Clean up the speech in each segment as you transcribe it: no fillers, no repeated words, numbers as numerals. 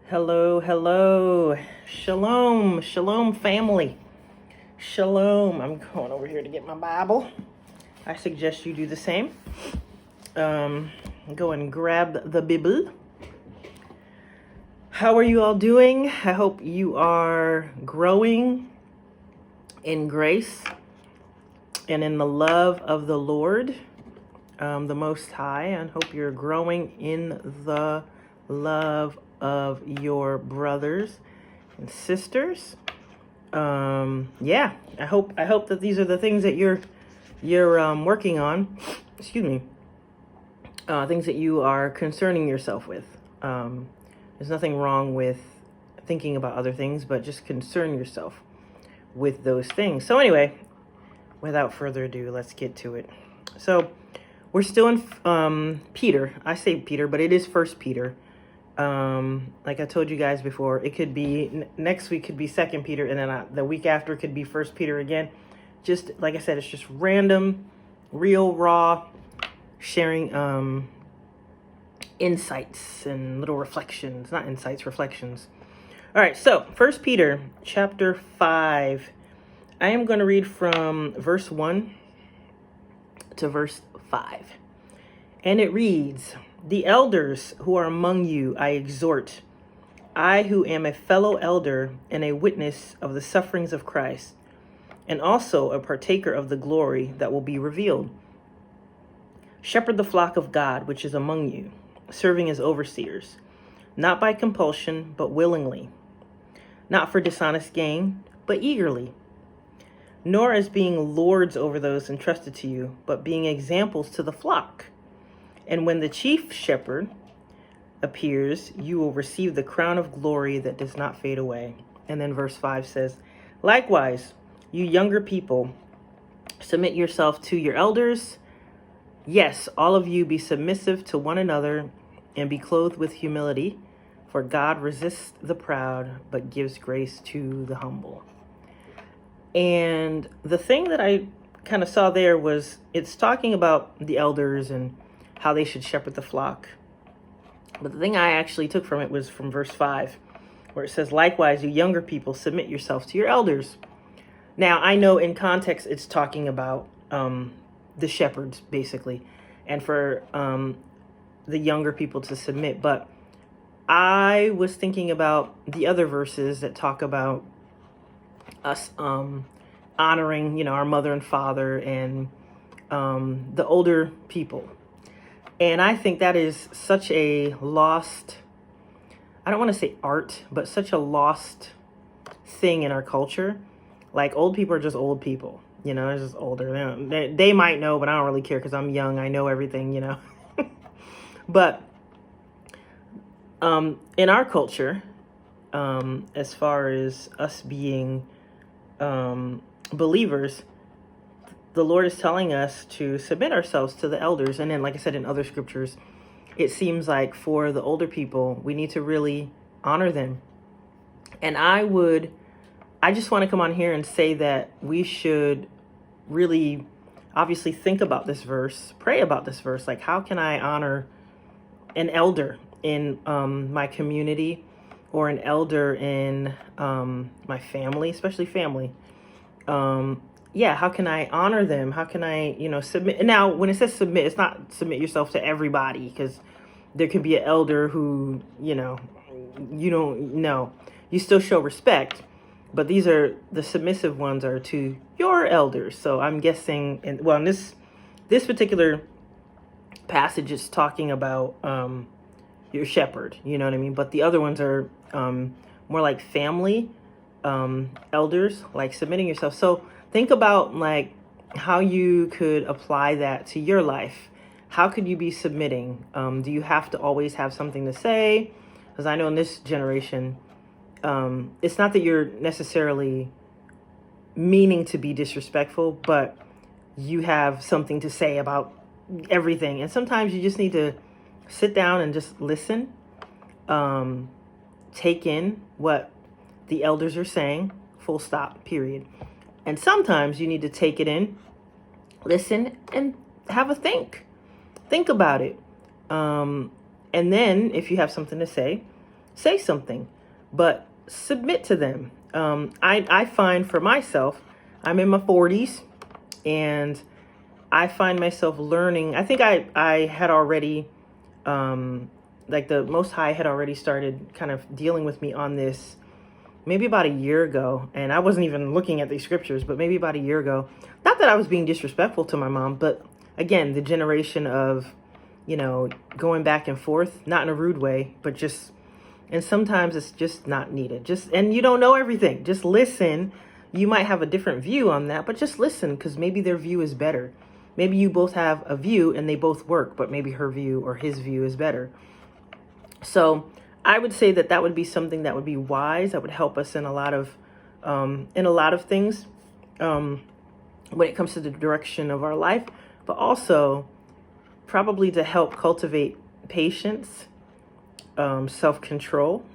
Hello, hello. Shalom, shalom, family. Shalom. I'm going over here to get my Bible. I suggest you do the same. Go and grab the Bible. How are you all doing? I hope you are growing in grace and in the love of the Lord, the Most High. And hope you're growing in the love of your brothers and sisters. I hope that these are the things that you're working on. Excuse me. Things that you are concerning yourself with. There's nothing wrong with thinking about other things, but just concern yourself with those things. So anyway, without further ado, let's get to it. So we're still in Peter. I say Peter, but it is First Peter. Like I told you guys before, it could be next week could be Second Peter, and then the week after could be First Peter again. Just like I said, it's just random, real, raw sharing insights and little reflections. Not insights, reflections. All right, so First Peter chapter 5. I am going to read from verse 1 to verse 5. And it reads, "The elders who are among you I exhort, I who am a fellow elder and a witness of the sufferings of Christ, and also a partaker of the glory that will be revealed. Shepherd the flock of God which is among you, serving as overseers, not by compulsion, but willingly, not for dishonest gain, but eagerly, nor as being lords over those entrusted to you, but being examples to the flock. And when the chief shepherd appears, you will receive the crown of glory that does not fade away." And then verse 5 says, "Likewise, you younger people, submit yourself to your elders. Yes, all of you be submissive to one another and be clothed with humility, for God resists the proud, but gives grace to the humble." And the thing that I kind of saw there was it's talking about the elders and how they should shepherd the flock. But the thing I actually took from it was from verse 5, where it says, "Likewise, you younger people, submit yourselves to your elders." Now, I know in context it's talking about the shepherds, basically, and for the younger people to submit. But I was thinking about the other verses that talk about us honoring, our mother and father and the older people. And I think that is such a lost, I don't want to say art, but such a lost thing in our culture. Like, old people are just old people, they're just older. They might know, but I don't really care because I'm young. I know everything, But in our culture, as far as us being believers, the Lord is telling us to submit ourselves to the elders. And then, like I said, in other scriptures, it seems like for the older people, we need to really honor them. And I just want to come on here and say that we should really obviously think about this verse, pray about this verse. Like, how can I honor an elder in my community, or an elder in my family, especially family? How can I honor them? How can I, submit? Now, when it says submit, it's not submit yourself to everybody, because there could be an elder who, you don't know. You still show respect, but these are the submissive ones are to your elders. So I'm guessing, in this particular passage is talking about your shepherd, you know what I mean? But the other ones are more like family elders, like submitting yourself. So think about like how you could apply that to your life. How could you be submitting? Do you have to always have something to say? Because I know in this generation, it's not that you're necessarily meaning to be disrespectful, but you have something to say about everything. And sometimes you just need to sit down and just listen, take in what the elders are saying, full stop, period. And sometimes you need to take it in, listen, and have a think about it. And then if you have something to say, say something, but submit to them. I find for myself, I'm in my 40s, and I find myself learning. I think I had already, like the Most High had already started kind of dealing with me on this maybe about a year ago. And I wasn't even looking at these scriptures, but maybe about a year ago. Not that I was being disrespectful to my mom, but again, the generation of, going back and forth, not in a rude way, but just, and sometimes it's just not needed. And you don't know everything. Just listen. You might have a different view on that, but just listen, because maybe their view is better. Maybe you both have a view and they both work, but maybe her view or his view is better. So I would say that would be something that would be wise. That would help us in a lot of things when it comes to the direction of our life, but also probably to help cultivate patience, self-control,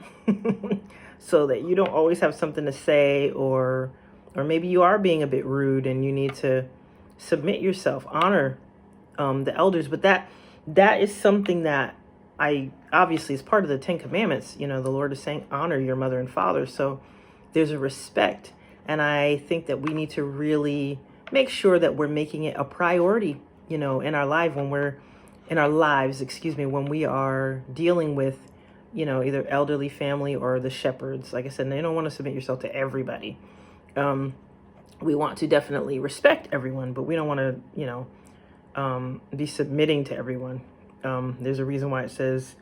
so that you don't always have something to say, or maybe you are being a bit rude and you need to submit yourself, honor the elders. But that is something that obviously is part of the 10 Commandments. The Lord is saying, honor your mother and father. So there's a respect. And I think that we need to really make sure that we're making it a priority, in our life, when we are dealing with, either elderly family or the shepherds. Like I said, you don't want to submit yourself to everybody. We want to definitely respect everyone, but we don't want to, be submitting to everyone. There's a reason why it says,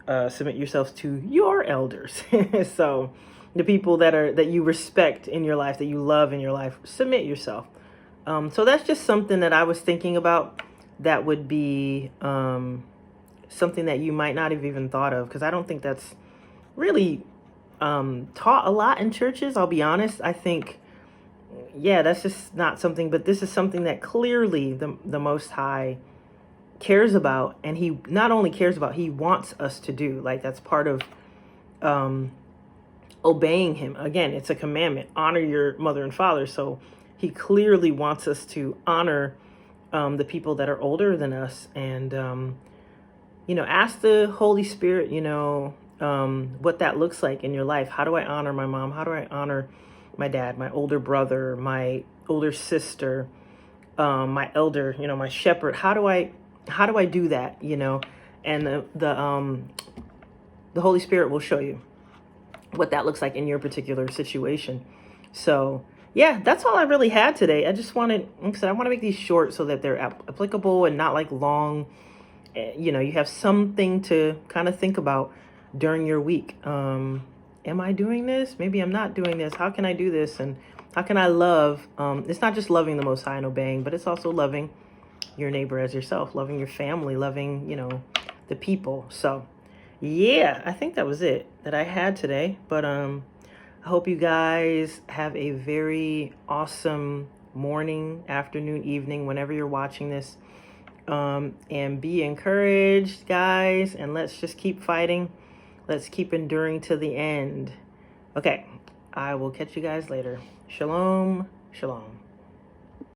submit yourselves to your elders. So the people that you respect in your life, that you love in your life, submit yourself. So that's just something that I was thinking about. That would be something that you might not have even thought of, because I don't think that's really taught a lot in churches. I'll be honest. I think, that's just not something, but this is something that clearly the Most High cares about, and he not only cares about, he wants us to do. Like, that's part of obeying him. Again, it's a commandment: honor your mother and father. So he clearly wants us to honor the people that are older than us, and ask the Holy Spirit, what that looks like in your life. How do I honor my mom? How do I honor my dad, my older brother, my older sister, my elder, my shepherd? How do I do that? And the Holy Spirit will show you what that looks like in your particular situation. So that's all I really had today. I just wanted, like I said, I want to make these short so that they're applicable and not like long. You have something to kind of think about during your week. Am I doing this? Maybe I'm not doing this. How can I do this? And how can I love? It's not just loving the Most High and obeying, but it's also loving your neighbor as yourself, loving your family, loving, the people. So I think that was it that I had today. But I hope you guys have a very awesome morning, afternoon, evening, whenever you're watching this. And be encouraged, guys. And let's just keep fighting. Let's keep enduring to the end. Okay, I will catch you guys later. Shalom, shalom.